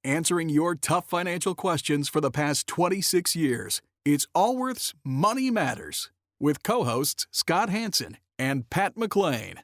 answering your tough financial questions for the past 26 years. It's Allworth's Money Matters with co-hosts Scott Hansen and Pat McClain.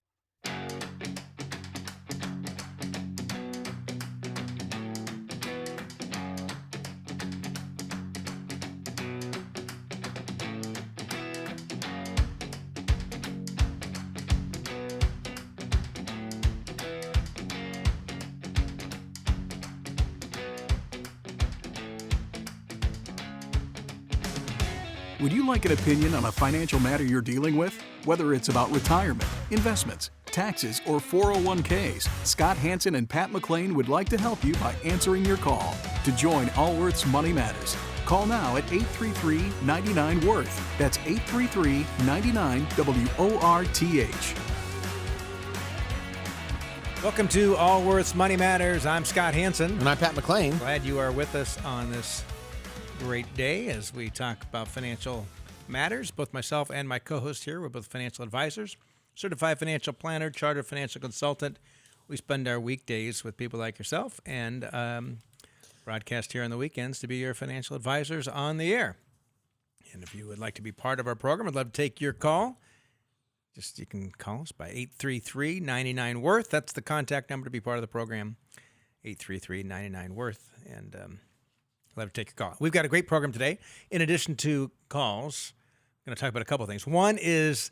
Would you like an opinion on a financial matter you're dealing with? Whether it's about retirement, investments, taxes, or 401ks, Scott Hansen and Pat McClain would like to help you by answering your call. To join Allworth's Money Matters, call now at 833-99-WORTH. That's 833-99-WORTH. Welcome to Allworth's Money Matters. I'm Scott Hansen. And I'm Pat McClain. Glad you are with us on this great day as we talk about financial matters. Both myself and my co-host here, we're both financial advisors, certified financial planner, chartered financial consultant. We spend our weekdays with people like yourself and broadcast here on the weekends to be your financial advisors on the air. And if you would like to be part of our program, I'd love to take your call. You can call us by 833-99-WORTH. That's the contact number to be part of the program, 833-99-WORTH. And love to take your call. We've got a great program today. In addition to calls, I'm going to talk about a couple of things. One is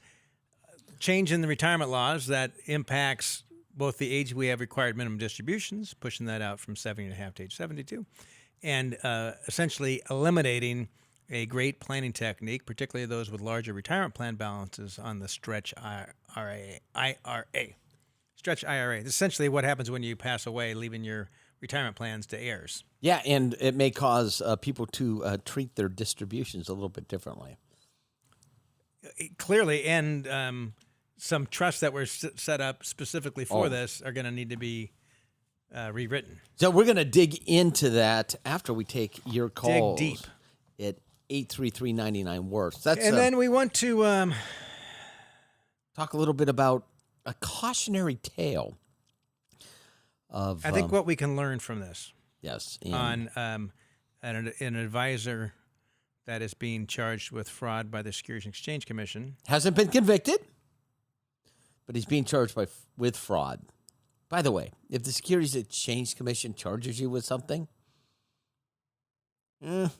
change in the retirement laws that impacts both the age we have required minimum distributions, pushing that out from 70.5 to age 72, and essentially eliminating a great planning technique, particularly those with larger retirement plan balances on the stretch IRA. Stretch IRA. It's essentially what happens when you pass away, leaving your retirement plans to heirs. Yeah, and it may cause people to treat their distributions a little bit differently. Clearly, and some trusts that were set up specifically for this are going to need to be rewritten. So we're going to dig into that after we take your calls. Dig deep. At 833-99-WORTH. And then we want to talk a little bit about a cautionary tale. I think what we can learn from this, yes, on an advisor that is being charged with fraud by the Securities and Exchange Commission. Hasn't been convicted, but he's being charged with fraud. By the way, if the Securities and Exchange Commission charges you with something, what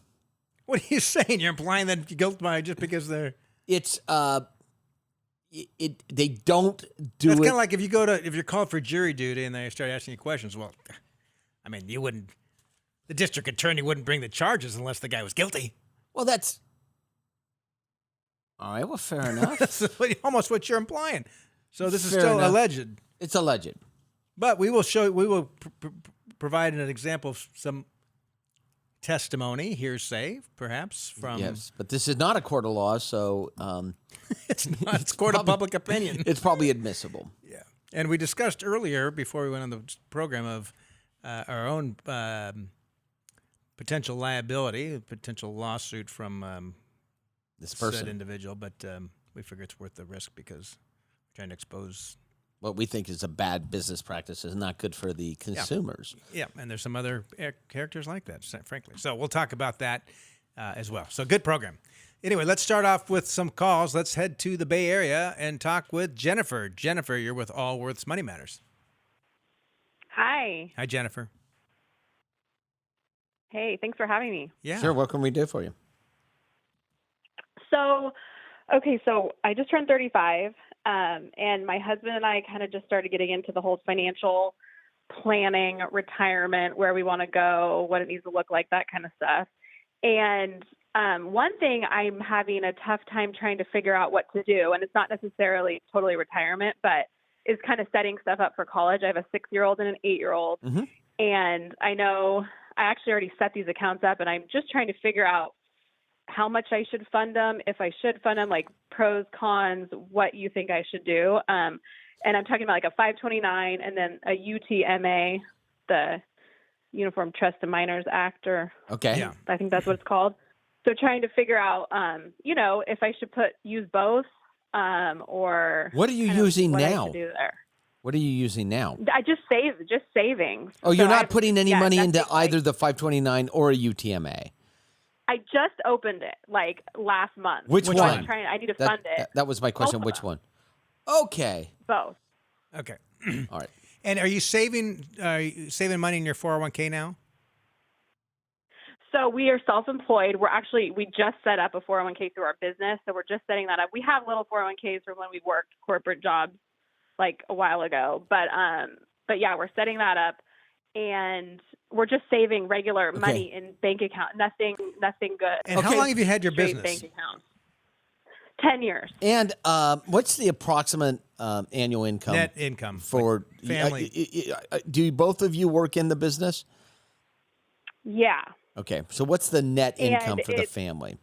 are you saying? You're implying that guilt by just because they're... It's they don't do it. It's kind of like if you're called for jury duty and they start asking you questions. Well, I mean, the district attorney wouldn't bring the charges unless the guy was guilty. Well, that's all right. Well, fair enough. That's almost what you're implying. So this is still alleged. It's alleged, but we will provide an example of some testimony, hearsay, perhaps from. Yes, but this is not a court of law, so it's not. It's court of public opinion. It's probably admissible. Yeah, and we discussed earlier before we went on the program of our own potential liability, potential lawsuit from this person, said individual, but we figure it's worth the risk because we're trying to expose what we think is a bad business practice is not good for the consumers. Yeah, and there's some other characters like that, frankly. So we'll talk about that as well. So good program. Anyway, let's start off with some calls. Let's head to the Bay Area and talk with Jennifer. Jennifer, you're with Allworth's Money Matters. Hi. Hi, Jennifer. Hey, thanks for having me. Yeah. Sure, what can we do for you? So I just turned 35. And my husband and I kind of just started getting into the whole financial planning, retirement, where we want to go, what it needs to look like, that kind of stuff. And one thing I'm having a tough time trying to figure out what to do, and it's not necessarily totally retirement, but is kind of setting stuff up for college. I have a 6-year-old and an 8-year-old. Mm-hmm. And I know I actually already set these accounts up, and I'm just trying to figure out how much I should fund them, if I should fund them, like pros, cons, what you think I should do. And I'm talking about like a 529 and then a UTMA, the Uniform Trust and Minors Act, or I think that's what it's called. So trying to figure out, if I should use both, or what are you using what now? I should do there. What are you using now? I just savings. Oh, you're So not putting any money into nothing, like, either the 529 or a UTMA. I just opened it like last month. Which So one? I need to fund it. That was my question. Both of Which them. one? Okay. Both. Okay. All right. And are you saving money in your 401k now? So we are self-employed. We just set up a 401k through our business. So we're just setting that up. We have little 401ks from when we worked corporate jobs like a while ago. But yeah, we're setting that up, and we're just saving regular money in bank account. Nothing good. And how long have you had your Straight business? bank accounts. 10 years. And what's the approximate annual income? Net income for like family. Do both of you work in the business? Yeah. Okay. So what's the net income And for the family?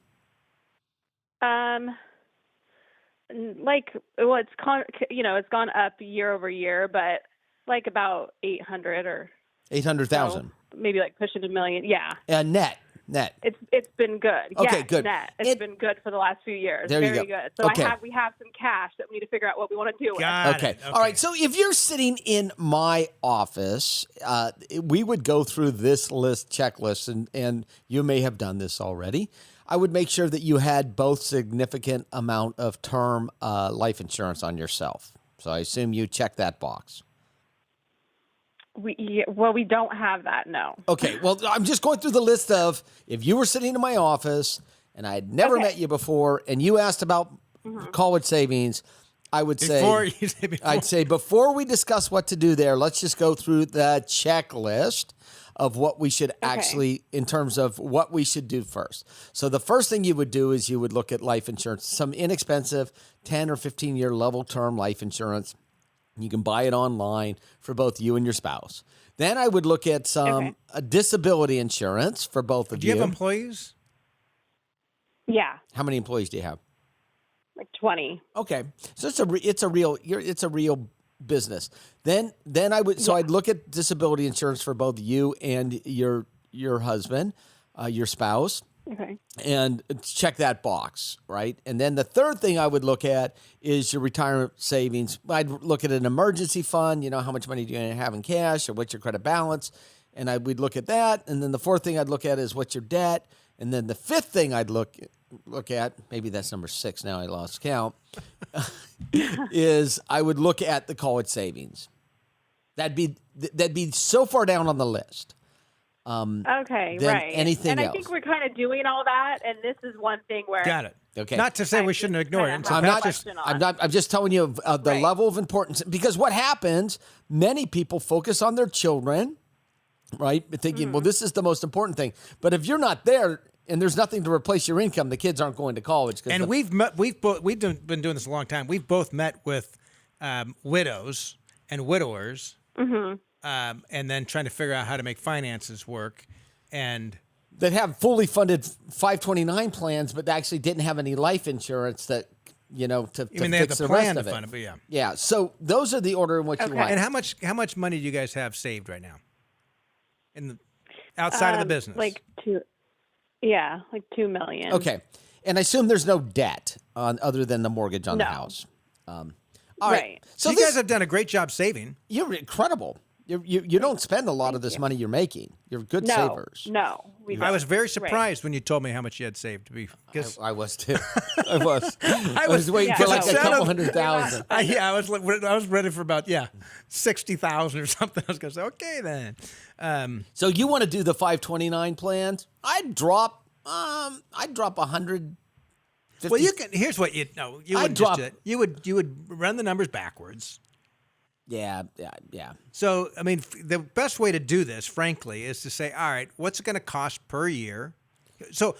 It's gone up year over year, but like about 800 or 800,000. so, maybe like pushing $1 million. Yeah. Net. It's been good. Okay, Yes, good. Net. It's been good for the last few years. There you Very go. good. So Okay. we have some cash that we need to figure out what we want to do with. Got Okay. it. All right. So if you're sitting in my office, we would go through this checklist, and you may have done this already. I would make sure that you had both significant amount of term life insurance on yourself. So I assume you check that box. We don't have that. No. Okay. Well, I'm just going through the list of if you were sitting in my office and I had never met you before, and you asked about college savings, I would say, I'd say before we discuss what to do there, let's just go through the checklist of what we should actually, in terms of what we should do first. So the first thing you would do is you would look at life insurance, some inexpensive 10 or 15-year level term life insurance. You can buy it online for both you and your spouse. Then I would look at some disability insurance for both of you. Do you have employees? Yeah. How many employees do you have? Like 20. Okay, so it's a real business. Then I would I'd look at disability insurance for both you and your husband, your spouse. Okay. And check that box, right? And then the third thing I would look at is your retirement savings. I'd look at an emergency fund. You know, how much money do you have in cash, or what's your credit balance? And we'd look at that. And then the fourth thing I'd look at is what's your debt. And then the fifth thing I'd look at, maybe that's number 6 now, I lost count, is I would look at the college savings. That'd be so far down on the list. Okay, than right. anything and else. I think we're kind of doing all that, and this is one thing where Got it. Okay. Not to say we shouldn't ignore it. kinda So have I'm that's not. I'm just telling you of the Right. level of importance, because what happens, many people focus on their children, right? Thinking, well, this is the most important thing. But if you're not there and there's nothing to replace your income, the kids aren't going to college. And we've been doing this a long time. We've both met with widows and widowers, and then trying to figure out how to make finances work. And that have fully funded 529 plans, but actually didn't have any life insurance that, to they had fix the the plan rest to of it. fund it, but yeah. Yeah. So those are the order in which you want. And how much money do you guys have saved right now? Outside of the business, like $2 million. Okay. And I assume there's no debt other than the mortgage on the No. house. All Right. right. so you guys have done a great job saving. You're incredible. You don't spend a lot of this money you're making. You're good savers. No. I was very surprised when you told me how much you had saved. I was too. I was waiting for like a couple $100,000. I was ready for about 60,000 or something. I was going to say, okay then. So you want to do the 529 plans? I'd drop 100. Well, you can. Here's what you know. You wouldn't just do it. You would run the numbers backwards. Yeah. So, I mean, the best way to do this, frankly, is to say, all right, what's it going to cost per year? So,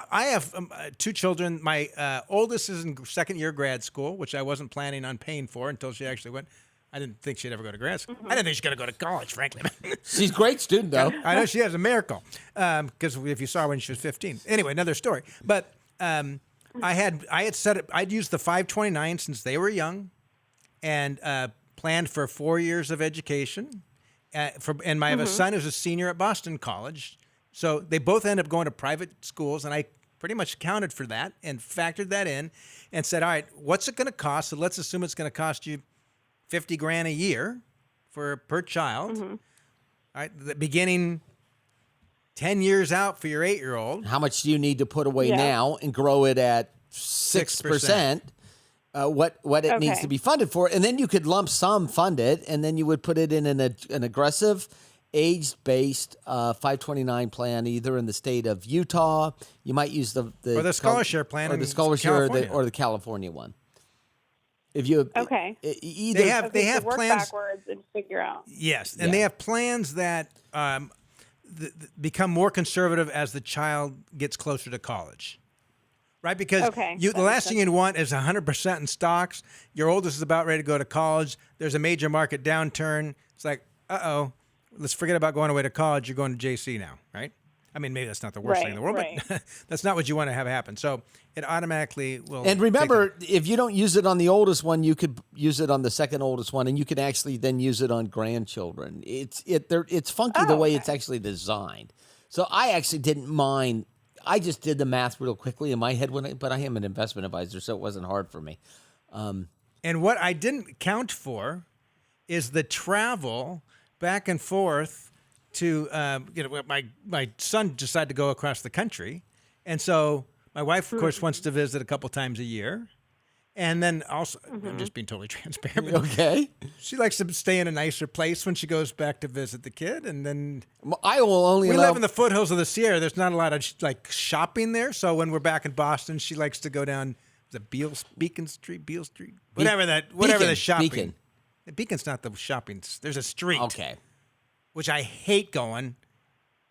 I have 2 children. My oldest is in second year grad school, which I wasn't planning on paying for until she actually went. I didn't think she'd ever go to grad school. I didn't think she's going to go to college, frankly. She's a great student, though. I know she has a miracle, because if you saw her when she was 15. Anyway, another story. But I had set it. I'd used the 529 since they were young, and planned for 4 years of education. And I have a son who's a senior at Boston College. So they both end up going to private schools, and I pretty much accounted for that and factored that in and said, all right, what's it going to cost? So let's assume it's going to cost you $50 grand a year per child. All right, the beginning 10 years out for your 8-year-old. How much do you need to put away now and grow it at 6%? What it needs to be funded for, and then you could lump sum fund it, and then you would put it in an aggressive age-based 529 plan, either in the state of Utah. You might use the or the scholarship plan, or the scholarship, or the California one. If you either they have work plans backwards and figure out. Yes, and they have plans that become more conservative as the child gets closer to college. Right, because the last thing you'd want is 100% in stocks. Your oldest is about ready to go to college. There's a major market downturn. It's like, let's forget about going away to college. You're going to JC now, right? I mean, maybe that's not the worst thing in the world, but that's not what you want to have happen. So it automatically will. And remember, if you don't use it on the oldest one, you could use it on the second oldest one, and you can actually then use it on grandchildren. It's funky the way it's actually designed. So I actually didn't mind. I just did the math real quickly in my head, but I am an investment advisor, so it wasn't hard for me. And what I didn't count for is the travel back and forth to, my son decided to go across the country. And so my wife, of course, wants to visit a couple times a year. And then also, I'm just being totally transparent. Okay. She likes to stay in a nicer place when she goes back to visit the kid. And then I will only we live in the foothills of the Sierra. There's not a lot of shopping there. So when we're back in Boston, she likes to go down Beale Street, whatever the shopping. Beacon's not the shopping. There's a street. Okay. Which I hate going.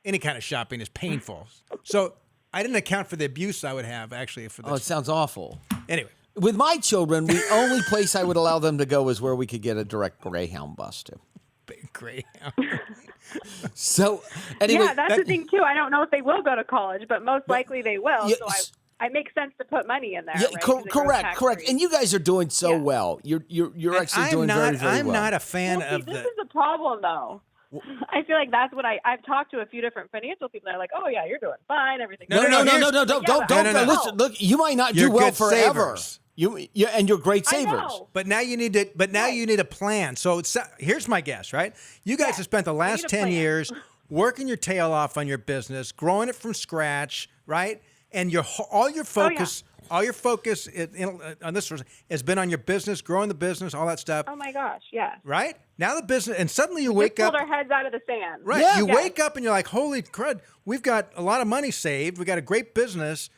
Any kind of shopping is painful. So I didn't account for the abuse I would have actually for this. Oh, it sounds awful. Anyway. With my children, the only place I would allow them to go is where we could get a direct Greyhound bus to. Big Greyhound. So, anyway. Yeah, that's the thing, too. I don't know if they will go to college, but most likely they will. Yeah, so I make sense to put money in there. Yeah, right? Correct. And you guys are doing so well. You're actually doing very, very well. I'm not a fan of this is the problem, though. I feel like that's what I've talked to a few different financial people. They're like, "Oh yeah, you're doing fine, everything." No, don't listen. Look, you might not do well forever. And you're great savers. But now you need to. But now you need a plan. So here's my guess, right? You guys have spent the last 10 years working your tail off on your business, growing it from scratch, right? And all your focus on this has been on your business, growing the business, all that stuff. Oh my gosh, yeah. Right? Now the business, and suddenly you wake up. Pulled our heads out of the sand. Right. Yeah. You wake up and you're like, holy crud, we've got a lot of money saved. We got a great business.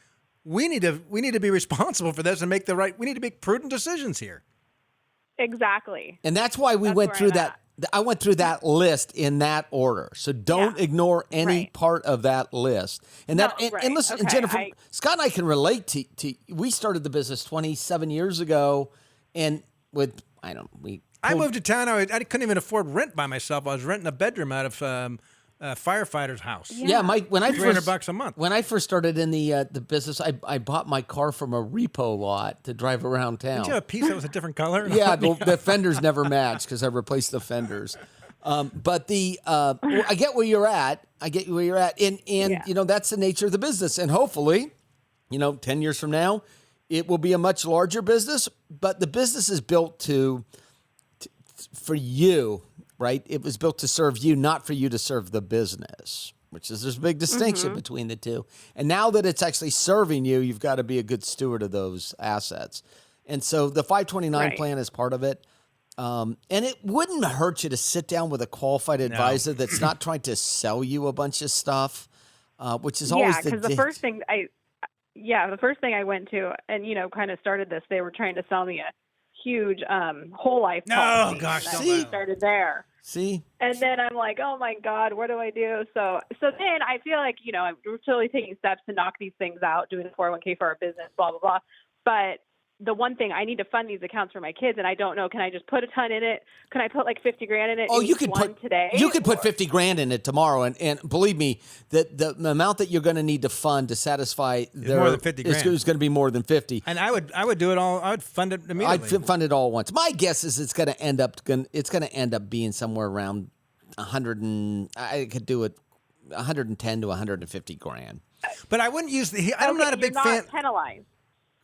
We need to be responsible for this and we need to make prudent decisions here. Exactly. And that's why we went through that. I went through that list in that order. So don't ignore any part of that list. And and listen, and Jennifer, Scott and I can relate to we started the business 27 years ago, and I moved to town. I couldn't even afford rent by myself. I was renting a bedroom out of a firefighter's house. Yeah, when I first $300 a month. When I first started in the business, I bought my car from a repo lot to drive around town. Did you have a piece that was a different color? Yeah, the fenders never matched because I replaced the fenders. But I get where you're at. And that's the nature of the business. And hopefully, 10 years from now, it will be a much larger business. But the business is built for you. Right? It was built to serve you, not for you to serve the business, there's a big distinction between the two. And now that it's actually serving you, you've got to be a good steward of those assets. And so the 529 plan is part of it. And it wouldn't hurt you to sit down with a qualified advisor that's not trying to sell you a bunch of stuff, which is always the first thing I went to and, kind of started this, they were trying to sell me a huge whole life policy. Oh, gosh. We started there. See? And then I'm like, oh, my God, what do I do? So then I feel like, I'm totally taking steps to knock these things out, doing the 401k for our business, blah, blah, blah. But the one thing, I need to fund these accounts for my kids, and I don't know, can I just put a ton in it? Can I put like 50 grand in it? Oh, you could put today. You could put 50 grand in it tomorrow, and believe me, that the amount that you're going to need to fund to satisfy more than 50 grand. Is going to be more than 50. And I would do it all. I would fund it immediately. I'd fund it all at once. My guess is it's going to end up being somewhere around 100 and I could do it 110 to 150 grand. But I wouldn't use I'm not a big fan. Penalized.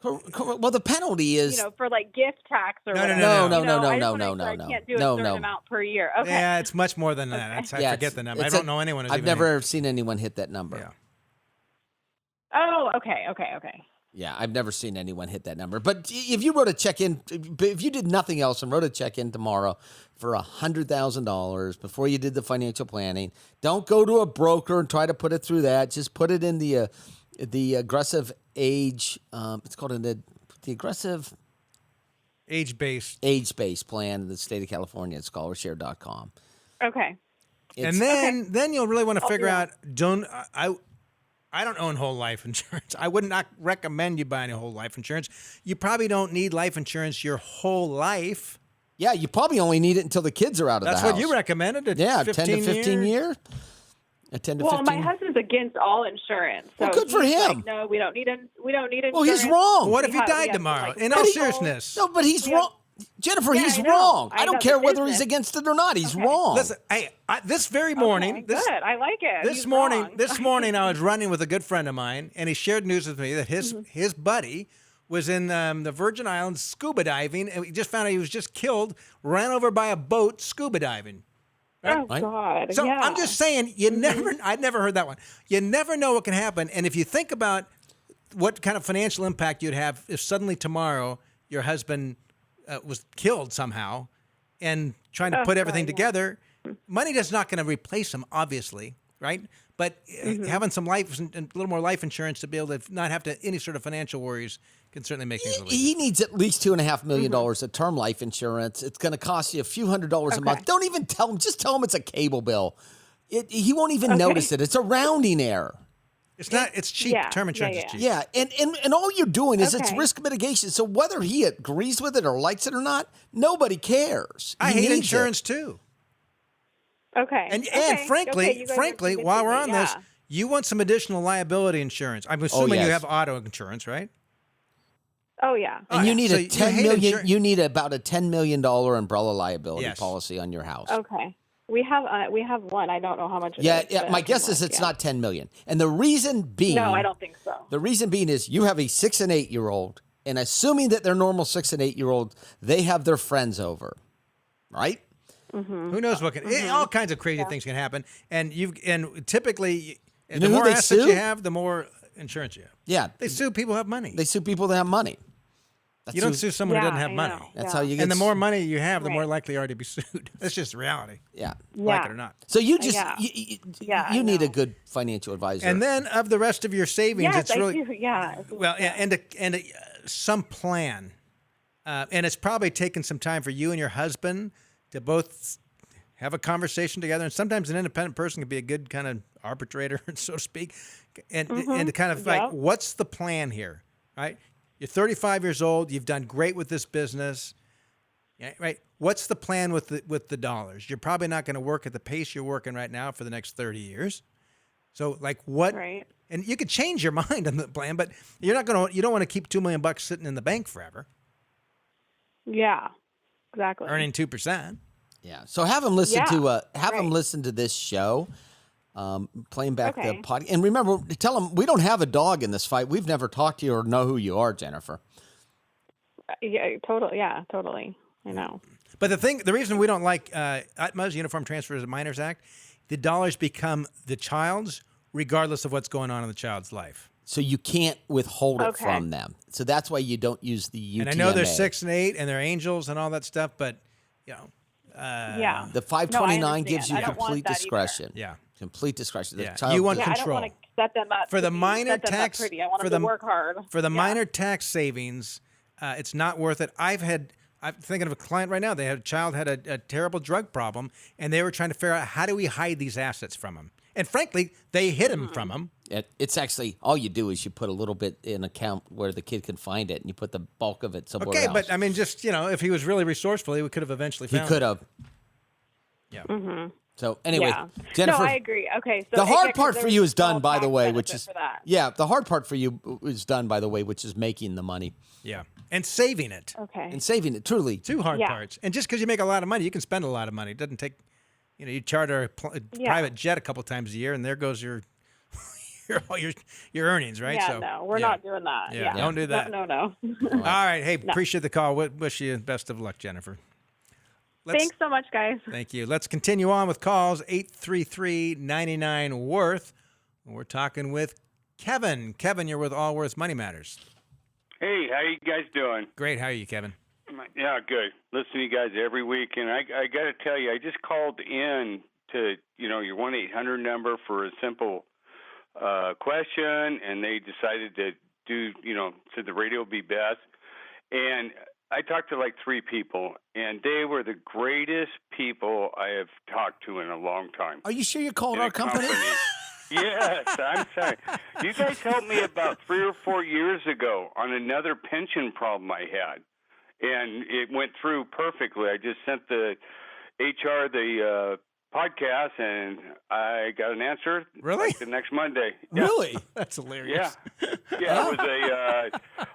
Well, the penalty is for like gift tax or whatever. No. I can't do a certain amount per year. Okay. Yeah, it's much more than that. I forget the number. I don't know anyone who's I've never seen anyone hit that number. Yeah. Oh, okay. Yeah, I've never seen anyone hit that number. But if you wrote a check in, if you did nothing else and wrote a check in tomorrow for $100,000 before you did the financial planning, don't go to a broker and try to put it through that. Just put it in the aggressive age. It's called the aggressive age-based plan in the state of California. It's scholarshare.com. Okay. And then you'll really want to figure out. I don't own whole life insurance. I would not recommend you buying a whole life insurance. You probably don't need life insurance your whole life. Yeah, you probably only need it until the kids are out of the house. That's what you recommended. 10 to 15 years. 10 to 15. Well, my husband's against all insurance. So well, good for him. Like, no, we don't need insurance. Well, he's wrong. What if he died tomorrow? In all seriousness. No, but he's wrong. Jennifer, he's wrong. I don't care whether he's against it or not. He's wrong. Listen, this very morning, good. I like it. This morning, I was running with a good friend of mine, and he shared news with me that his buddy was in the Virgin Islands scuba diving, and we just found out he was just killed, ran over by a boat scuba diving. Right? Oh God! So I'm just saying, I'd never heard that one. You never know what can happen, and if you think about what kind of financial impact you'd have if suddenly tomorrow your husband was killed somehow, and trying to put everything together, money is not going to replace him, obviously, right? But having some life and a little more life insurance to be able to not have to any sort of financial worries can certainly make things relief. He needs at least $2.5 million of term life insurance. It's going to cost you a few $100s a month. Don't even tell him. Just tell him it's a cable bill. He won't even notice it. It's a rounding error. It's not. It's cheap. Term insurance is cheap. Yeah, and all you're doing is it's risk mitigation. So whether he agrees with it or likes it or not, nobody cares. I hate insurance too. Okay. And frankly, while we're on this, you want some additional liability insurance. I'm assuming you have auto insurance, right? Oh yeah. And you need You need about a $10 million umbrella liability policy on your house. Okay. We have one. I don't know how much it is. Yeah. My guess is it's not $10 million. And the reason being, no, I don't think so. The reason being is you have a 6 and 8 year old, and assuming that they're normal 6 and 8 year old, they have their friends over, right? Mm-hmm. Who knows what can? All kinds of crazy things can happen, and typically, the who more they assets sue? you have, the more insurance you have. Yeah, they sue people who have money. They sue people that have money. You don't sue someone who doesn't have money. That's how you get. And the more money you have, the more likely you are to be sued. That's just reality. Yeah. Like it or not. So you just you need a good financial advisor. And then of the rest of your savings, it's really well, and some plan, and it's probably taken some time for you and your husband to both have a conversation together. And sometimes an independent person can be a good kind of arbitrator, so to speak, and to kind of like, what's the plan here, right? You're 35 years old. You've done great with this business, right? What's the plan with the dollars? You're probably not going to work at the pace you're working right now for the next 30 years. So, like, what? Right. And you could change your mind on the plan, but you're not going to. You don't want to keep $2 million sitting in the bank forever. Yeah, exactly. Earning 2%. Yeah. So have him listen to him listen to this show. Playing back the pod. And remember, tell them we don't have a dog in this fight. We've never talked to you or know who you are, Jennifer. Yeah, totally. Yeah, totally. I know. But the reason we don't like UTMA's Uniform Transfers of Minors Act, the dollars become the child's regardless of what's going on in the child's life. So you can't withhold it from them. So that's why you don't use the UTMA. And I know they're 6 and 8 and they're angels and all that stuff, but the 529 gives you complete discretion. Yeah. Complete discretion. You want control. I don't want to set them up for the minor tax. I want them to work hard. For the minor tax savings, it's not worth it. I'm thinking of a client right now. They had a child had a terrible drug problem, and they were trying to figure out how do we hide these assets from him. And frankly, they hid them from him. It's actually all you do is you put a little bit in account where the kid can find it, and you put the bulk of it somewhere else. Okay, but I mean, just if he was really resourceful, he could have eventually found it. He could have. Yeah. Mm-hmm. So anyway, Jennifer. No, I agree. Okay, so the hard part for you is done, by the way, which is the hard part for you is done, by the way, which is making the money. Yeah, and saving it. Okay, and saving it truly. Two hard parts. And just because you make a lot of money, you can spend a lot of money. It doesn't take, you charter a private jet a couple times a year, and there goes your your earnings, right? Yeah, no, we're not doing that. Yeah, don't do that. No. All right. Hey, appreciate the call. Wish you best of luck, Jennifer. Thanks so much, guys. Thank you. Let's continue on with calls. 833-99-WORTH. We're talking with Kevin. Kevin, you're with Allworth Money Matters. Hey, how you guys doing? Great. How are you, Kevin? Yeah, good. Listen to you guys every week, and I got to tell you, I just called in to your 1-800 number for a simple question, and they decided to do said the radio would be best, and I talked to like 3 people, and they were the greatest people I have talked to in a long time. Are you sure you called our company? Yes, I'm sorry. You guys helped me about 3 or 4 years ago on another pension problem I had, and it went through perfectly. I just sent the HR the podcast, and I got an answer. Really? Like the next Monday. Yeah. Really? That's hilarious. Yeah. It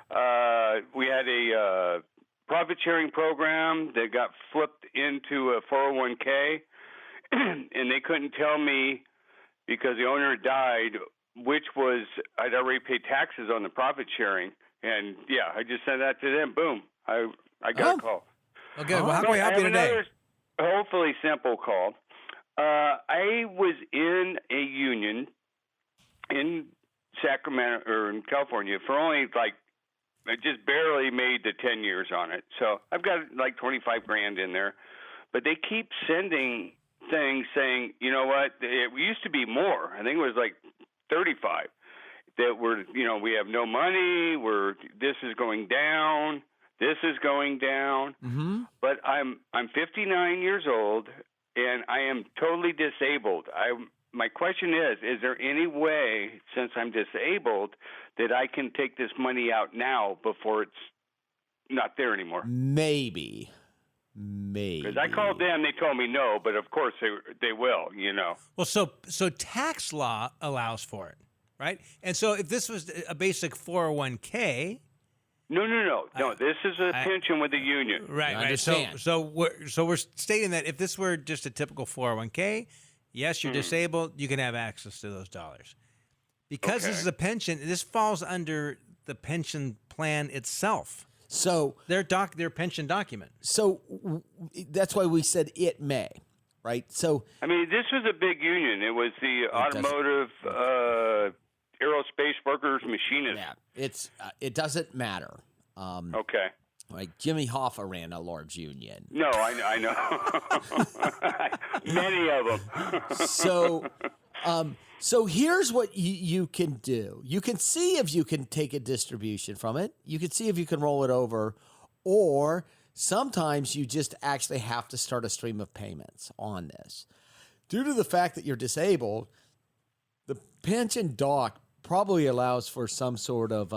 was we had a profit sharing program that got flipped into a 401k, and they couldn't tell me, because the owner died, which was I'd already paid taxes on the profit sharing, and I just sent that to them. Boom, I got a call. Okay, well, how can we help you today? Another hopefully simple call. I was in a union in Sacramento or in California for only I just barely made the 10 years on it, so I've got like 25 grand in there, but they keep sending things saying, you know what, it used to be more. I think it was like 35 that we have no money. This is going down. This is going down. Mm-hmm. But I'm 59 years old and I am totally disabled. My question is there any way, since I'm disabled, that I can take this money out now before it's not there anymore? Maybe. Because I called them, they told me no, but of course they will, Well, so tax law allows for it, right? And so if this was a basic 401k. No. This is a pension with the union. Right. Understand. So we're stating that if this were just a typical 401k, yes, you're disabled, you can have access to those dollars. Because this is a pension, this falls under the pension plan itself. So their pension document. So that's why we said it may, right? So I mean, this was a big union. It was the automotive aerospace workers machinists. Yeah, it doesn't matter. Okay. Like Jimmy Hoffa ran a large union. No, I know. Many of them. So here's what you can do. You can see if you can take a distribution from it. You can see if you can roll it over. Or sometimes you just actually have to start a stream of payments on this. Due to the fact that you're disabled, the pension doc probably allows for some sort of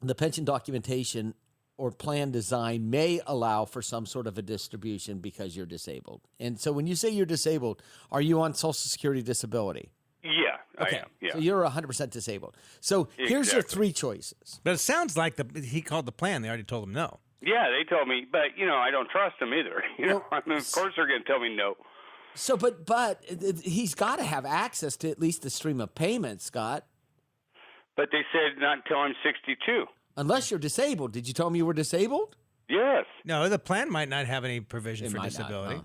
the pension documentation or plan design may allow for some sort of a distribution because you're disabled. And so when you say you're disabled, are you on Social Security disability? Yeah, okay. I am. Yeah. So you're 100% disabled. So here's your 3 choices. But it sounds like he called the plan. They already told him no. Yeah, they told me, but I don't trust them either. I mean, of course they're going to tell me no. So, but he's got to have access to at least the stream of payments, Scott. But they said not until I'm 62. Unless you're disabled. Did you tell him you were disabled? Yes. No, the plan might not have any provision for might disability.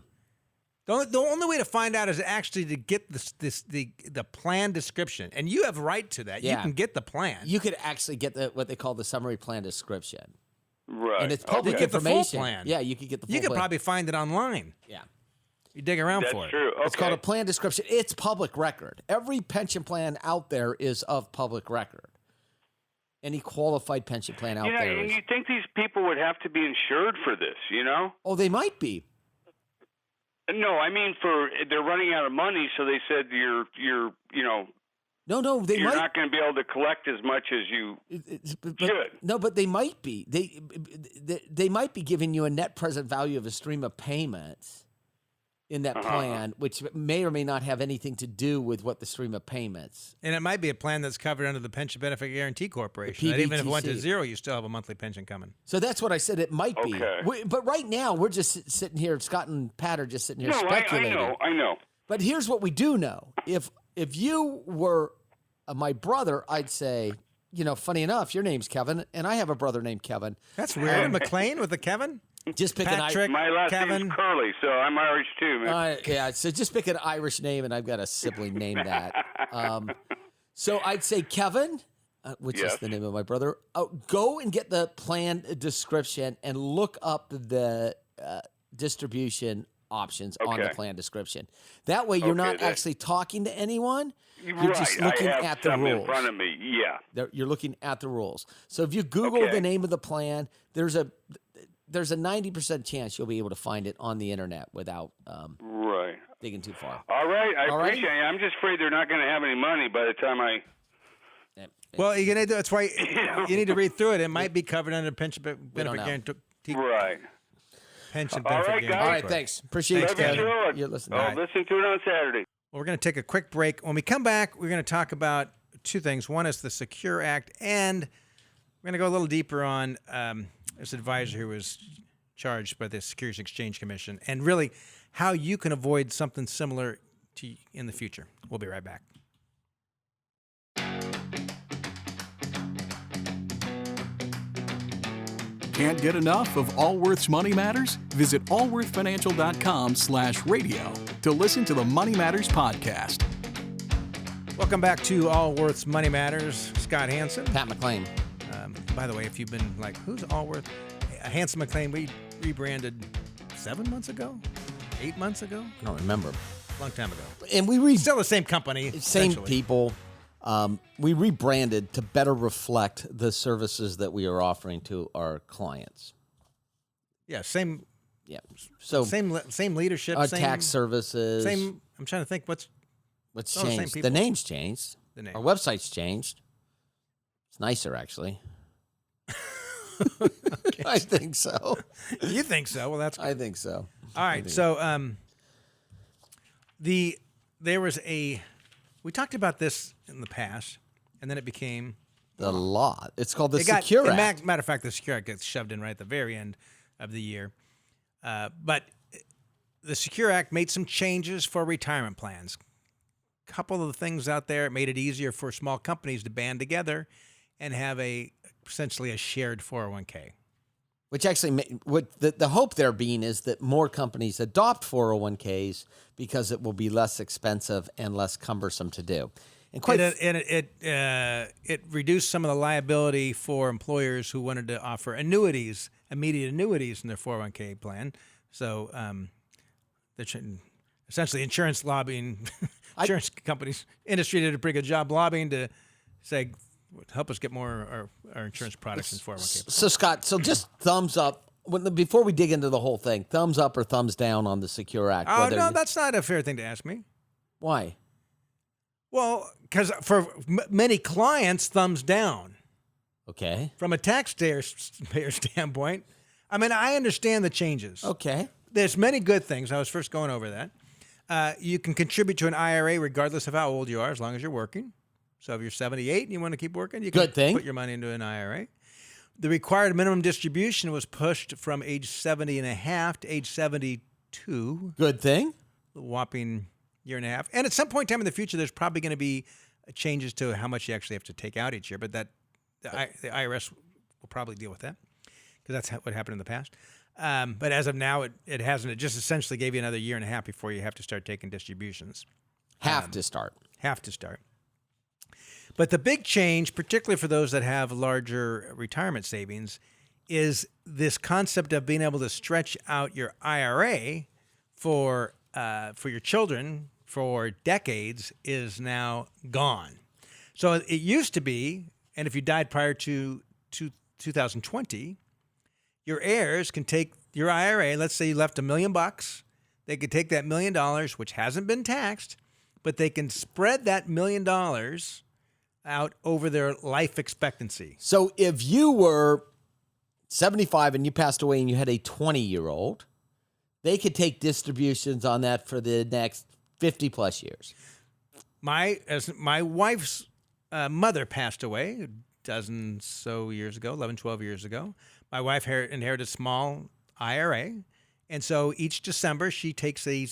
not, The only way to find out is actually to get the plan description, and you have right to that. Yeah. You can get the plan. You could actually get what they call the summary plan description, Right. and it's public You get the full information. plan. Yeah, you could get the full You could plan. probably find it online. Yeah, You dig around for That's it. true. Okay. it's called a plan description. It's public record. Every pension plan out there is of public record. Any qualified pension plan out there and is. you think these people would have to be insured for this, Oh, they might be. No, I mean they're running out of money, so they said you're No, they you're might. not going to be able to collect as much as you should. No, but they might be. They might be giving you a net present value of a stream of payments in that plan, which may or may not have anything to do with what the stream of payments. And it might be a plan that's covered under the Pension Benefit Guarantee Corporation. That even if it went to zero, you still have a monthly pension coming. So that's what I said. It might be. Okay. But right now, we're just sitting here. Scott and Pat are just sitting here speculating. I know. But here's what we do know: if you were my brother, I'd say, funny enough, your name's Kevin, and I have a brother named Kevin. That's weird. McLean with a Kevin? Just pick Patrick, My last Kevin. name's Curly, so I'm Irish too, man. Yeah, so just pick an Irish name, and I've got a sibling named that. So I'd say Kevin, which is the name of my brother. Go and get the plan description and look up the distribution options on the plan description. That way, you're not actually talking to anyone. You're just looking at the rules. In front of me. Yeah. You're looking at the rules. So if you Google the name of the plan, there's a 90% chance you'll be able to find it on the internet without digging too far. All right. I appreciate it. I'm just afraid they're not going to have any money by the time I... Well, that's why you need to read through it. It might be covered under pension benefit guarantee. Right. Pension benefit guarantee. All right, thanks. Appreciate it, Kevin. You're listening. I'll listen to it on Saturday. Well, we're going to take a quick break. When we come back, we're going to talk about two things. One is the Secure Act, and we're going to go a little deeper on this advisor who was charged by the Securities and Exchange Commission, and really how you can avoid something similar to in the future. We'll be right back. Can't get enough of Allworth's Money Matters? Visit allworthfinancial.com/radio to listen to the Money Matters podcast. Welcome back to Allworth's Money Matters. Scott Hansen. Pat McLean. By the way, if you've been like, who's Allworth? Hansen McLean, we rebranded 7 months ago? 8 months ago? I don't remember. A long time ago. And we still the same company. Same people. We rebranded to better reflect the services that we are offering to our clients. Yeah, same. Yeah, so same leadership. Our same tax services. Same. I'm trying to think what's changed. The name's changed. Our website's changed. It's nicer, actually. I think so. You think so? Well, that's good. I think so. All right. So, there was we talked about this in the past, and then it became the law. It's called the Secure Act. Matter of fact, the Secure Act gets shoved in right at the very end of the year. But the Secure Act made some changes for retirement plans. A couple of the things out there, it made it easier for small companies to band together and have essentially a shared 401k. Which actually, what the hope there being is that more companies adopt 401ks because it will be less expensive and less cumbersome to do. And it reduced some of the liability for employers who wanted to offer immediate annuities in their 401k plan. So, essentially, insurance lobbying, insurance companies, industry did a pretty good job lobbying to say, help us get more our insurance products in 401k. So, Scott, just thumbs up. Before we dig into the whole thing, thumbs up or thumbs down on the Secure Act? Oh, no, that's not a fair thing to ask me. Why? Well, because for many clients, thumbs down. Okay. From a taxpayer standpoint, I mean, I understand the changes. Okay. There's many good things. I was first going over that. You can contribute to an IRA regardless of how old you are, as long as you're working. So if you're 78 and you want to keep working, you can put your money into an IRA. The required minimum distribution was pushed from age 70 and a half to age 72. Good thing. A whopping year and a half. And at some point in time in the future, there's probably going to be changes to how much you actually have to take out each year. But the IRS will probably deal with that because that's what happened in the past. But as of now, it hasn't. It just essentially gave you another year and a half before you have to start taking distributions. Have to start. But the big change, particularly for those that have larger retirement savings, is this concept of being able to stretch out your IRA for your children for decades is now gone. So it used to be, and if you died prior to 2020, your heirs can take your IRA. Let's say you left $1 million. They could take that $1 million, which hasn't been taxed, but they can spread that $1 million out over their life expectancy. So if you were 75 and you passed away and you had a 20-year-old, they could take distributions on that for the next 50 plus years. As my wife's mother passed away a dozen so years ago, 11, 12 years ago. My wife inherited a small IRA. And so each December she takes a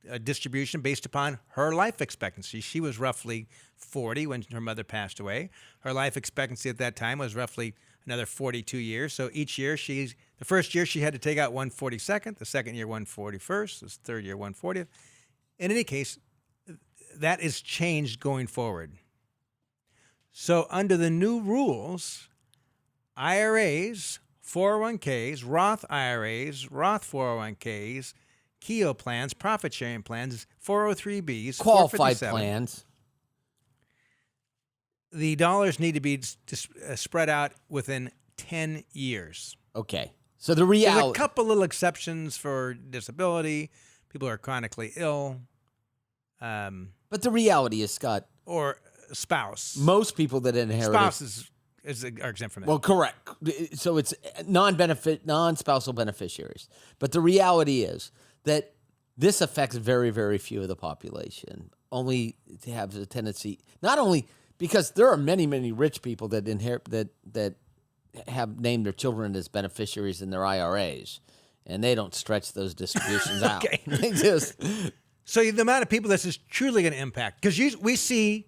a distribution based upon her life expectancy. She was roughly 40 when her mother passed away. Her life expectancy at that time was roughly another 42 years. So each year, the first year she had to take out 1/42nd, the second year 1/41st, the third year 1/40th. In any case, that is changed going forward. So under the new rules, IRAs, 401ks, Roth IRAs, Roth 401ks, Keogh plans, profit sharing plans, 403bs, Qualified 457, plans. the dollars need to be spread out within 10 years. Okay. So the There's reality. a couple little exceptions for disability, people who are chronically ill, But the reality is, Scott, or spouse. most people that inherit Spouses are exempt from that. well, correct. So it's non-spousal beneficiaries. But the reality is that this affects very, very few of the population. Only to have a tendency, not only because there are many, many rich people that inherit that have named their children as beneficiaries in their IRAs, and they don't stretch those distributions out. They just. So the amount of people this is truly going to impact, because we see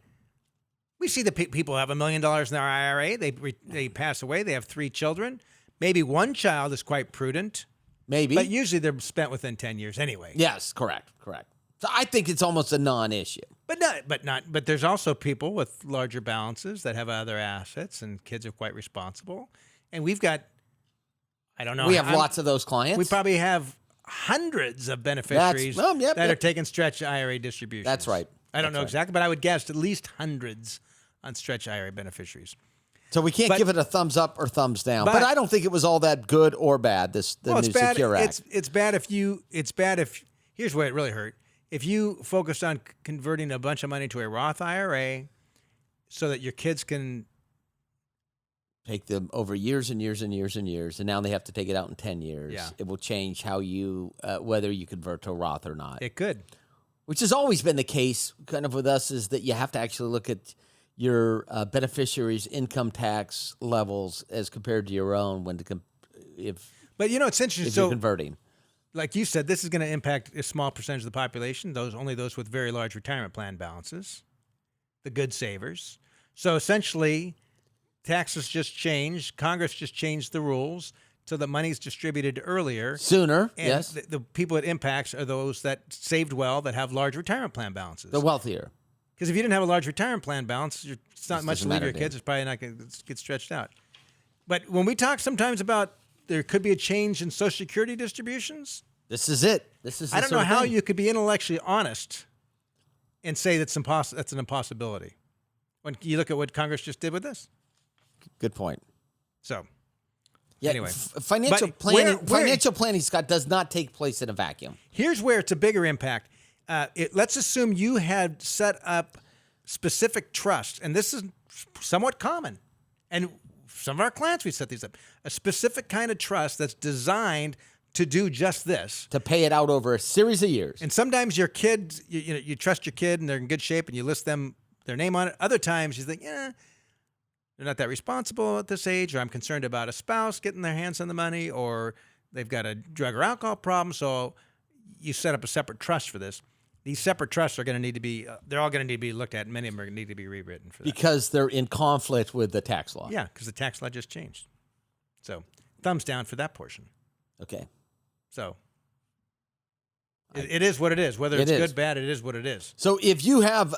the people have $1 million in their IRA. They pass away. They have 3 children. Maybe one child is quite prudent. Maybe. But usually they're spent within 10 years anyway. Yes, correct. So I think it's almost a non-issue. But there's also people with larger balances that have other assets, and kids are quite responsible. And we've got, I don't know. We have lots of those clients. We probably have hundreds of beneficiaries that are taking stretch IRA distributions. That's right. I don't know exactly, but I would guess at least hundreds on stretch IRA beneficiaries. So we can't give it a thumbs up or thumbs down. But I don't think it was all that good or bad, the new Secure Act. It's bad if here's where it really hurt. If you focused on converting a bunch of money to a Roth IRA so that your kids can take them over years and years and years and years, and now they have to take it out in 10 years. Yeah. It will change how you, whether you convert to a Roth or not. It could. Which has always been the case kind of with us, is that you have to actually look at your beneficiaries' income tax levels as compared to your own But it's interesting. If you're converting. Like you said, this is going to impact a small percentage of the population, only those with very large retirement plan balances, the good savers. So essentially, taxes just changed. Congress just changed the rules so that money's distributed earlier. Sooner, and yes. The people it impacts are those that saved well, that have large retirement plan balances. The wealthier. Because if you didn't have a large retirement plan balance, it's not much to leave your kids. It's probably not going to get stretched out. But when we talk sometimes about there could be a change in Social Security distributions, this is it. I don't know how you could be intellectually honest and say that's an impossibility when you look at what Congress just did with this. Good point. So, yeah, anyway, financial planning, Scott, does not take place in a vacuum. Here's where it's a bigger impact. Let's assume you had set up specific trusts, and this is somewhat common. And some of our clients, we set these up. A specific kind of trust that's designed to do just this. To pay it out over a series of years. And sometimes your kids, you trust your kid and they're in good shape and you list their name on it. Other times you think, they're not that responsible at this age, or I'm concerned about a spouse getting their hands on the money, or they've got a drug or alcohol problem. So you set up a separate trust for this. These separate trusts are going to need to be, they're all going to need to be looked at, and many of them are going to need to be rewritten for that. Because they're in conflict with the tax law. Yeah, because the tax law just changed. So thumbs down for that portion. Okay. So it is what it is. Whether it's good, bad, it is what it is. So if you have,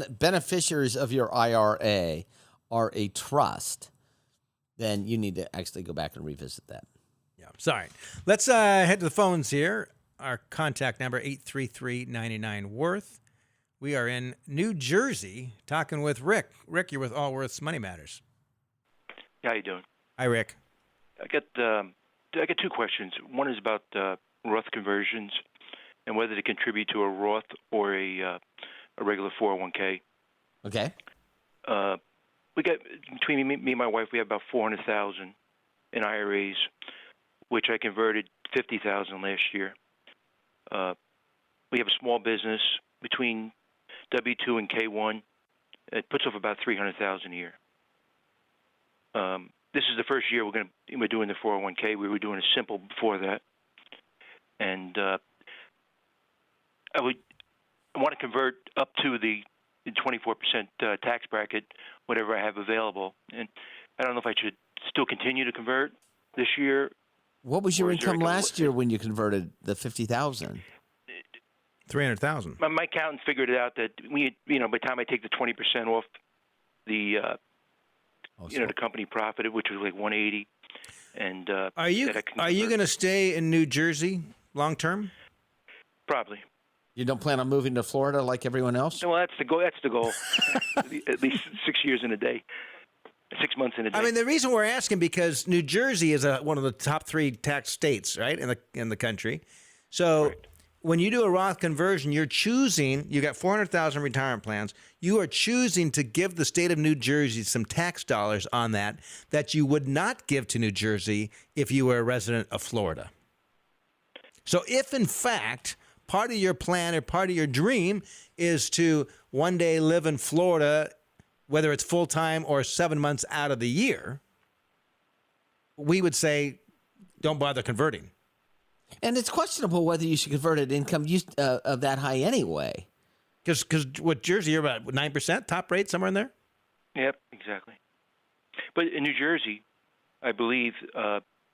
beneficiaries of your IRA are a trust, then you need to actually go back and revisit that. Yeah. Sorry. Let's head to the phones here. Our contact number, 833-99-WORTH. We are in New Jersey talking with Rick. Rick, you're with Allworth's Money Matters. How you doing? Hi, Rick. I got 2 questions. One is about Roth conversions and whether to contribute to a Roth or a regular 401k. Okay. We got, between me and my wife, we have about $400,000 in IRAs, which I converted $50,000 last year. We have a small business between W-2 and K-1. It puts off about $300,000 a year. This is the first year we're doing the 401k. We were doing a simple before that, and I want to convert up to the 24% tax bracket, whatever I have available. And I don't know if I should still continue to convert this year. What was your income last year when you converted the 50,000? 300,000. My accountant figured it out that by the time I take the 20% off the the company profit, which was like 180. And are you going to stay in New Jersey long term? Probably. You don't plan on moving to Florida like everyone else? Well, that's the goal. That's the goal. At least 6 years in a day. 6 months in a day. I mean, the reason we're asking because New Jersey is one of the top 3 tax states, right, in the country. So when you do a Roth conversion, you're choosing. You got 400,000 retirement plans. You are choosing to give the state of New Jersey some tax dollars on that you would not give to New Jersey if you were a resident of Florida. So if in fact part of your plan or part of your dream is to one day live in Florida, whether it's full-time or 7 months out of the year, we would say don't bother converting. And it's questionable whether you should convert at income of that high anyway. Because what Jersey, you're about 9%, top rate, somewhere in there? Yep, exactly. But in New Jersey, I believe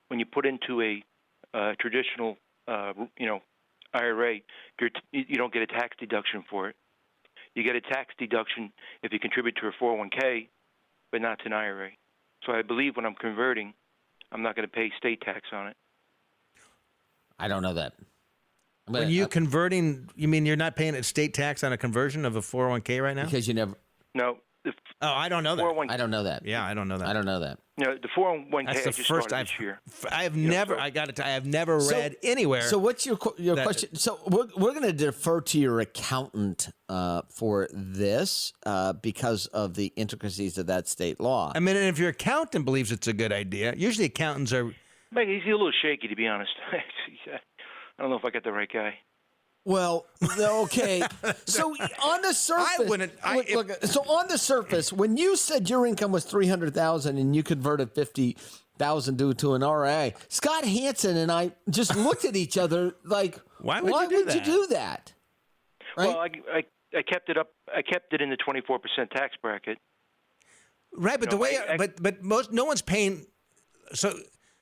when you put into a traditional, IRA, you don't get a tax deduction for it. You get a tax deduction if you contribute to a 401k, but not to an IRA. So I believe when I'm converting, I'm not going to pay state tax on it. I don't know that. When you converting, you mean you're not paying a state tax on a conversion of a 401k right now? Because you never. No. I don't know that. I don't know that. Yeah, I don't know that. I don't know that. No, the 401k That's the I just first started this year. I have never. I have never read anywhere. So what's your question? So we're going to defer to your accountant for this because of the intricacies of that state law. I mean, if your accountant believes it's a good idea, usually accountants are. But he's a little shaky, to be honest. I don't know if I got the right guy. Well, okay. So on the surface, so on the surface, when you said your income was $300,000 and you converted $50,000 due to an RIA, Scott Hansen and I just looked at each other like, why would you do that? Right? Well, I kept it up. I kept it in the 24% tax bracket. Right, but no one's paying. So,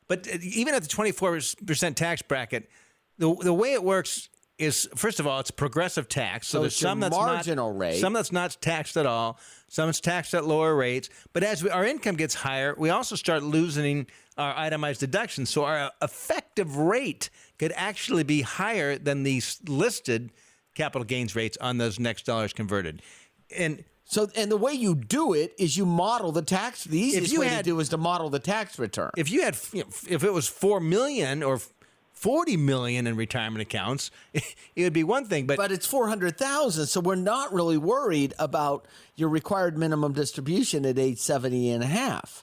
but even at the 24% tax bracket, the way it works is, first of all, it's progressive tax. So there's some that's marginal rate. Some that's not taxed at all. Some that's taxed at lower rates. But as our income gets higher, we also start losing our itemized deductions. So our effective rate could actually be higher than these listed capital gains rates on those next dollars converted. And the way you do it is you model the tax. The easiest way to do is to model the tax return. If you had, if it was $4 million or $40 million in retirement accounts, it would be one thing. But it's $400,000, so we're not really worried about your required minimum distribution at age 70 and a half.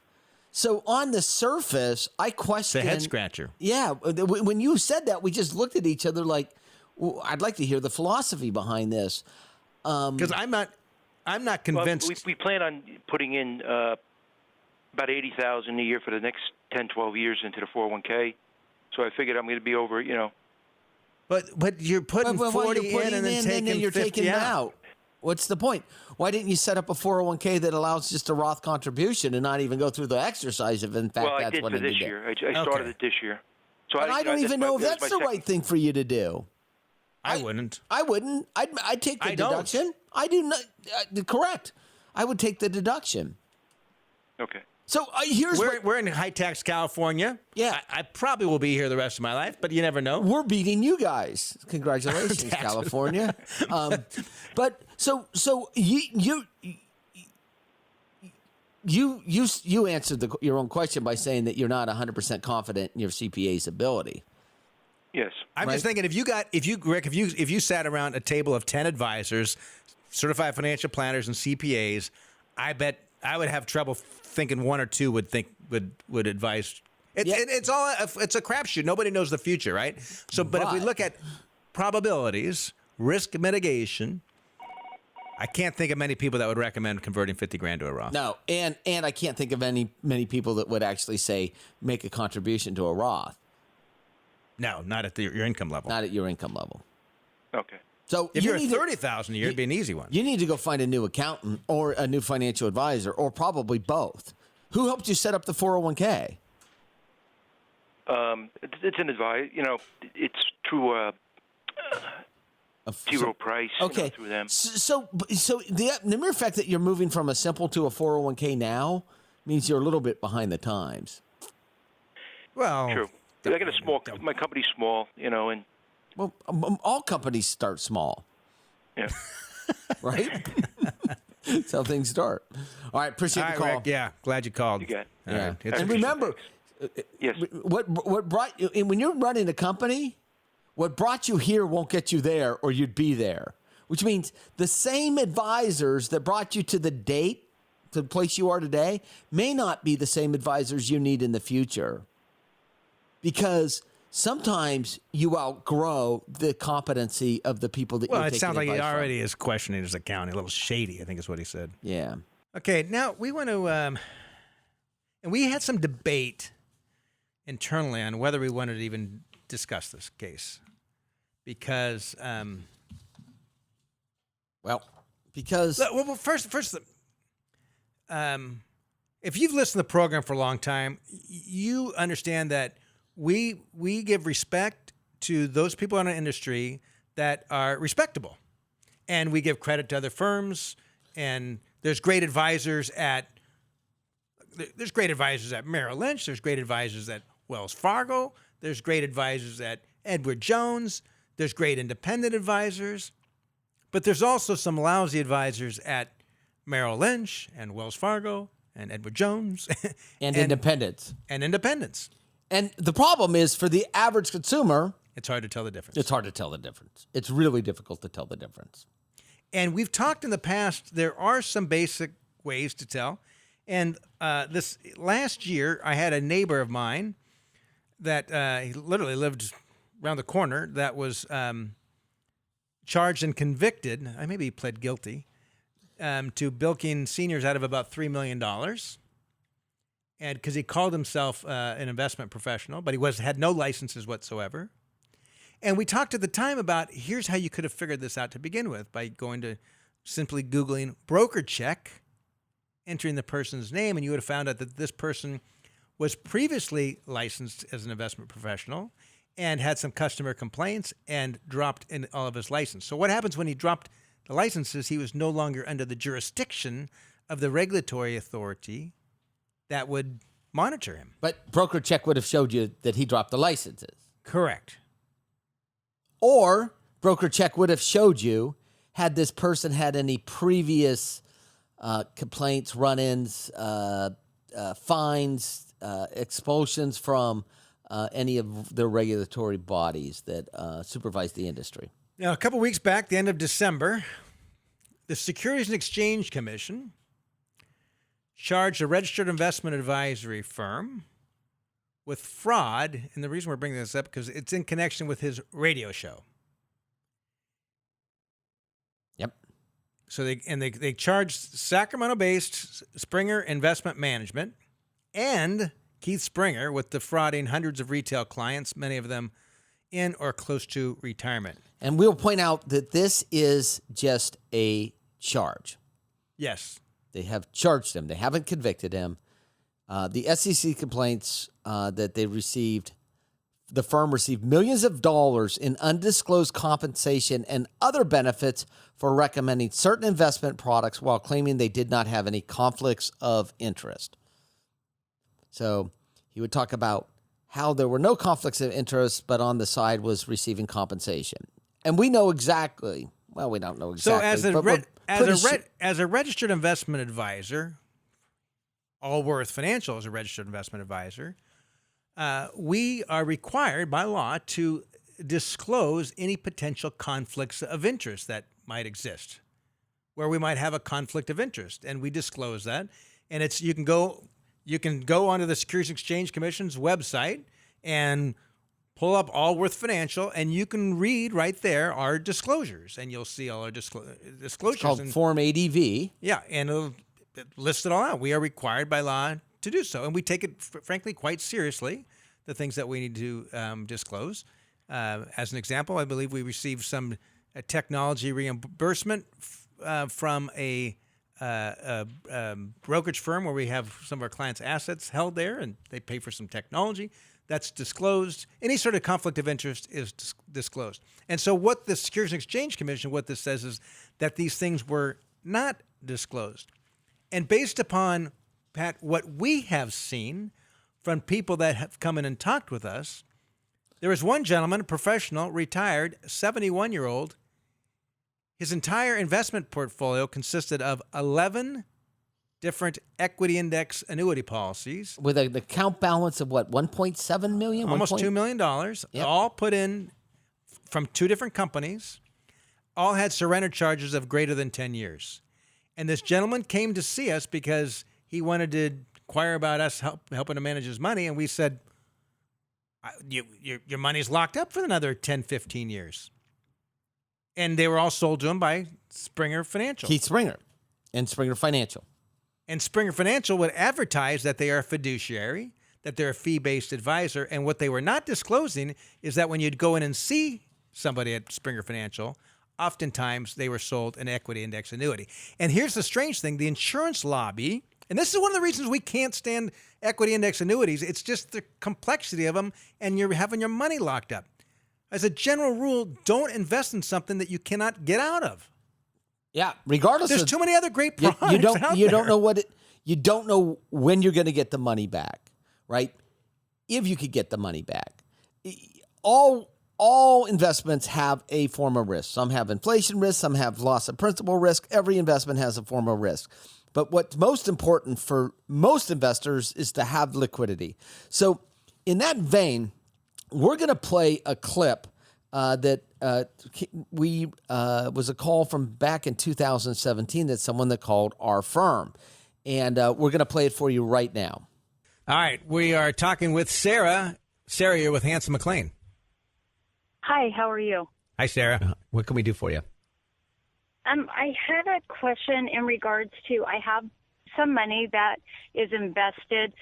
So on the surface, I question. It's a head scratcher. Yeah, when you said that, we just looked at each other like, well, I'd like to hear the philosophy behind this. Because I'm not convinced. Well, we plan on putting in about $80,000 a year for the next 10, 12 years into the 401k. So I figured I'm going to be over, But you're putting 40 in and then you're taking out. What's the point? Why didn't you set up a 401k that allows just a Roth contribution and not even go through the exercise if, in fact, that's what I did for this year. I started it this year. So I don't even know if that's the right thing for you to do. I wouldn't. I'd take the deduction. I do not. Correct. I would take the deduction. Okay. So we're in high tax California. Yeah, I probably will be here the rest of my life, but you never know. We're beating you guys. Congratulations, California. But so you answered your own question by saying that you're not 100% confident in your CPA's ability. Yes. I'm just thinking if you sat around a table of 10 advisors, certified financial planners, and CPAs, I bet I would have trouble thinking one or two would advise. It's a crapshoot. Nobody knows the future, right? So, but if we look at probabilities, risk mitigation, I can't think of many people that would recommend converting $50,000 to a Roth. No, and I can't think of many people that would actually say make a contribution to a Roth. No, not at your income level. Not at your income level. Okay. So if you you're at need to- 30,000 a year, it'd be an easy one. You need to go find a new accountant or a new financial advisor, or probably both. Who helped you set up the 401k? It's an advice. It's through T. Rowe Price. Okay. Through them. So the mere fact that you're moving from a simple to a 401k now means you're a little bit behind the times. Well, True. I got a small. My company's small. And Well, all companies start small, yeah. right? That's how things start. All right, appreciate All the right, call. Rick, yeah, glad you called. You got it. All Yeah. right. It's- And remember, Yes. what brought you, and when you're running a company, what brought you here won't get you there, or you'd be there. Which means the same advisors that brought you to the place you are today, may not be the same advisors you need in the future. Because sometimes you outgrow the competency of the people that well, you're it taking sounds like he advice from. already is questioning his accounting, a little shady, I think is what he said. Yeah. Okay, now we want to, and we had some debate internally on whether we wanted to even discuss this case because, Because well, first, if you've listened to the program for a long time, you understand that we give respect to those people in our industry that are respectable, and we give credit to other firms. And there's great advisors at Merrill Lynch. There's great advisors at Wells Fargo. There's great advisors at Edward Jones. There's great independent advisors. But there's also some lousy advisors at Merrill Lynch and Wells Fargo and Edward Jones and independence. And independents. And the problem is, for the average consumer, It's hard to tell the difference. it's hard to tell the difference. It's really difficult to tell the difference. And we've talked in the past, there are some basic ways to tell. And this last year, I had a neighbor of mine that he literally lived around the corner that was charged and convicted. I maybe he pled guilty to bilking seniors out of about $3 million. And because he called himself an investment professional, but he had no licenses whatsoever. And we talked at the time about here's how you could have figured this out to begin with, by going to simply Googling broker check, entering the person's name, and you would have found out that this person was previously licensed as an investment professional and had some customer complaints and dropped in all of his license. So what happens when he dropped the licenses? He was no longer under the jurisdiction of the regulatory authority that would monitor him. But broker check would have showed you that he dropped the licenses. Correct. Or broker check would have showed you, had this person had any previous complaints, run-ins, fines, expulsions from any of the regulatory bodies that supervise the industry. Now, a couple weeks back, the end of December, the Securities and Exchange Commission charged a registered investment advisory firm with fraud. And the reason we're bringing this up because it's in connection with his radio show. Yep. So they charged Sacramento-based Springer Investment Management and Keith Springer with defrauding hundreds of retail clients, many of them in or close to retirement. And we'll point out that this is just a charge. Yes. They have charged him. They haven't convicted him. The SEC complaints that they received, the firm received millions of dollars in undisclosed compensation and other benefits for recommending certain investment products while claiming they did not have any conflicts of interest. So he would talk about how there were no conflicts of interest, but on the side was receiving compensation. And we know exactly, well, we don't know exactly. So as a registered investment advisor, Allworth Financial is a registered investment advisor, we are required by law to disclose any potential conflicts of interest that might exist, where we might have a conflict of interest, and we disclose that. And you can go onto the Securities and Exchange Commission's website and pull up Allworth Financial, and you can read right there our disclosures, and you'll see all our disclosures. It's called Form ADV. Yeah, and it lists it all out. We are required by law to do so, and we take it, frankly, quite seriously, the things that we need to disclose. As an example, I believe we received some technology reimbursement from a brokerage firm where we have some of our clients' assets held there, and they pay for some technology. That's disclosed. Any sort of conflict of interest is disclosed. And so what the Securities and Exchange Commission, what this says is that these things were not disclosed. And based upon, Pat, what we have seen from people that have come in and talked with us, there was one gentleman, a professional, retired, 71-year-old. His entire investment portfolio consisted of 11 different equity index annuity policies. With an account balance of what, 1.7 million? Almost $2 million, Yep. all put in from two different companies, all had surrender charges of greater than 10 years. And this gentleman came to see us because he wanted to inquire about us helping to manage his money. And we said, your money's locked up for another 10, 15 years. And they were all sold to him by Springer Financial. Keith Springer and Springer Financial. And Springer Financial would advertise that they are a fiduciary, that they're a fee-based advisor. And what they were not disclosing is that when you'd go in and see somebody at Springer Financial, oftentimes they were sold an equity index annuity. And here's the strange thing. The insurance lobby, and this is one of the reasons we can't stand equity index annuities, it's just the complexity of them, and you're having your money locked up. As a general rule, don't invest in something that you cannot get out of. Yeah, regardless. There's too many other great products you don't out you there. don't know you don't know when you're going to get the money back, right? If you could get the money back. All investments have a form of risk. Some have inflation risk, some have loss of principal risk. Every investment has a form of risk. But what's most important for most investors is to have liquidity. So in that vein, we're going to play a clip that was a call from back in 2017 that someone that called our firm. And we're going to play it for you right now. All right. We are talking with Sarah. Sarah, you're with Hanson McLean. Hi, how are you? Hi, Sarah. What can we do for you? I had a question in regards to, I have some money that is invested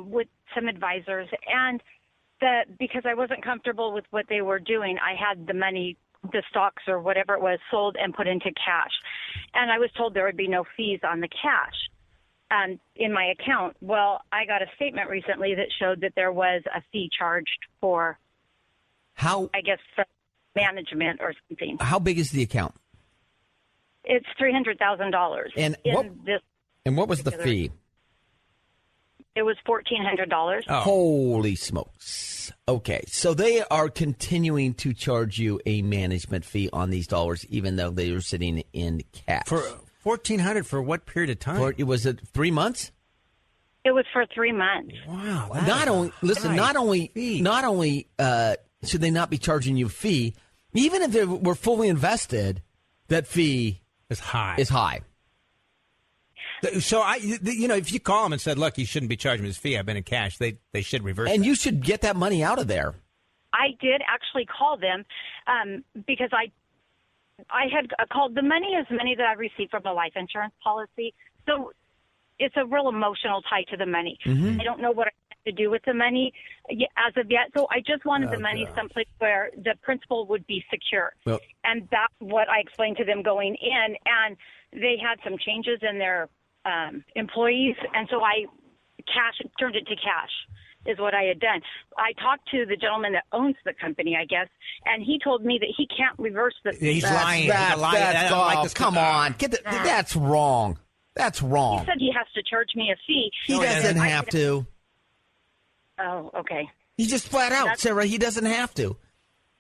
with some advisors, and because I wasn't comfortable with what they were doing, I had the money, the stocks or whatever it was, sold and put into cash. And I was told there would be no fees on the cash in my account. Well, I got a statement recently that showed that there was a fee charged for, I guess, for management or something. How big is the account? It's $300,000. And what was the fee? It was $1,400. Oh. Holy smokes. Okay. So they are continuing to charge you a management fee on these dollars, even though they are sitting in cash. For $1,400 for what period of time? Was it 3 months? It was for 3 months. Wow. Not only should they not be charging you a fee, even if they were fully invested, that fee is high. So if you call them and said, "Look, you shouldn't be charging me this fee. I've been in cash," they should reverse. And that. You should get that money out of there. I did actually call them because I had called. The money is money that I received from a life insurance policy, so it's a real emotional tie to the money. Mm-hmm. I don't know what I have to do with the money as of yet, so I just wanted the money someplace where the principal would be secure. Well, and that's what I explained to them going in, and they had some changes in their employees, and so I turned it to cash is what I had done. I talked to the gentleman that owns the company, I guess, and he told me that he can't reverse the. He's lying. Come on, that's wrong. That's wrong. He said he has to charge me a fee. He doesn't have to. Oh, okay. He just flat out, Sarah. He doesn't have to.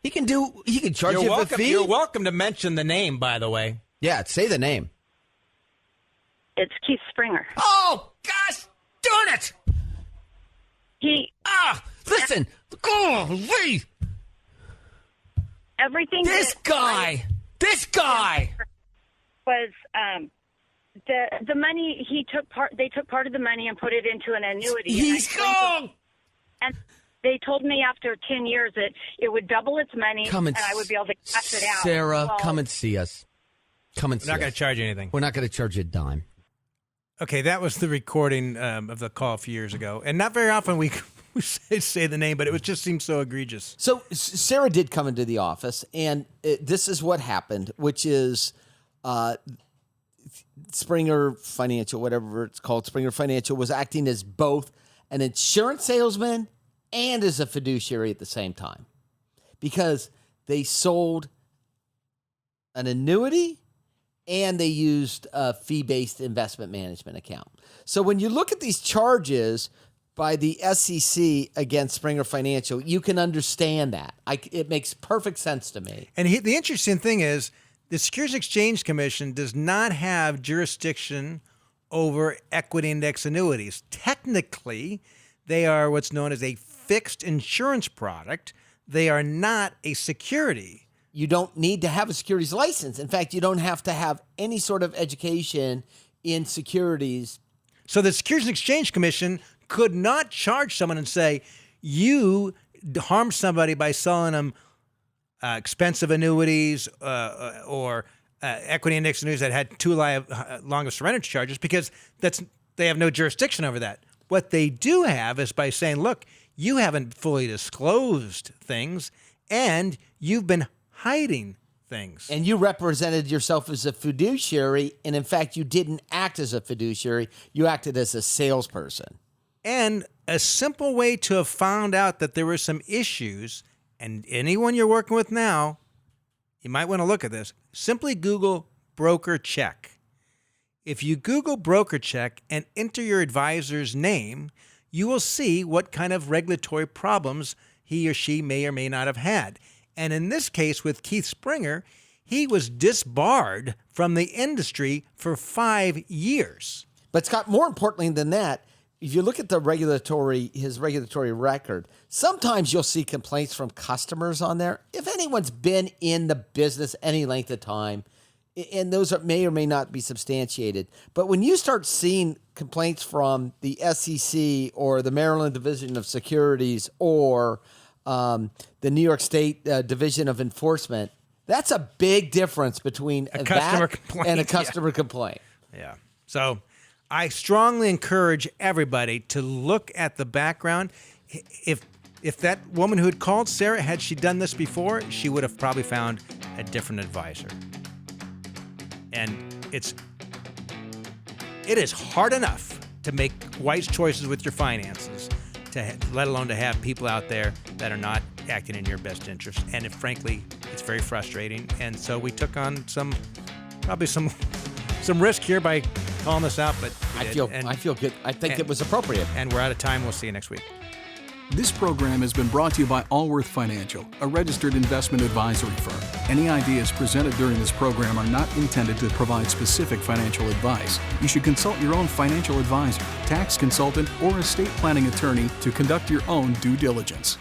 He can charge you a fee. You're welcome to mention the name, by the way. Yeah, say the name. It's Keith Springer. Oh, gosh, darn it! Listen. Golly. Everything. This guy was the money he took part. They took part of the money and put it into an annuity. He's gone. And they told me after 10 years that it would double its money, and I would be able to cash it out. Sarah, come and see us. We're not going to charge you anything. We're not going to charge you a dime. Okay, that was the recording of the call a few years ago, and not very often we say the name, but it just seemed so egregious. So Sarah did come into the office, and this is what happened, which is Springer Financial, whatever it's called, Springer Financial was acting as both an insurance salesman and as a fiduciary at the same time, because they sold an annuity and they used a fee-based investment management account. So when you look at these charges by the SEC against Springer Financial, you can understand that. It makes perfect sense to me. And the interesting thing is, the Securities and Exchange Commission does not have jurisdiction over equity index annuities. Technically, they are what's known as a fixed insurance product. They are not a security. You don't need to have a securities license. In fact, you don't have to have any sort of education in securities. So the Securities and Exchange Commission could not charge someone and say, you harmed somebody by selling them expensive annuities or equity index annuities that had too long of surrender charges, because they have no jurisdiction over that. What they do have is by saying, look, you haven't fully disclosed things and you've been hiding things. And you represented yourself as a fiduciary, and in fact, you didn't act as a fiduciary. You acted as a salesperson. And a simple way to have found out that there were some issues, and anyone you're working with now, you might want to look at this. Simply Google broker check. If you Google broker check and enter your advisor's name, you will see what kind of regulatory problems he or she may or may not have had. And in this case with Keith Springer, he was disbarred from the industry for 5 years. But Scott, more importantly than that, if you look at his regulatory record, sometimes you'll see complaints from customers on there. If anyone's been in the business any length of time, and those may or may not be substantiated, but when you start seeing complaints from the SEC or the Maryland Division of Securities or the New York State Division of Enforcement, that's a big difference between a customer complaint and a customer complaint. Yeah. So I strongly encourage everybody to look at the background. If that woman who had called Sarah, had she done this before, she would have probably found a different advisor. And it is hard enough to make wise choices with your finances, let alone to have people out there that are not acting in your best interest. And frankly, it's very frustrating. And so we took on probably some risk here by calling this out, but I feel good. I think it was appropriate. And we're out of time. We'll see you next week. This program has been brought to you by Allworth Financial, a registered investment advisory firm. Any ideas presented during this program are not intended to provide specific financial advice. You should consult your own financial advisor, tax consultant, or estate planning attorney to conduct your own due diligence.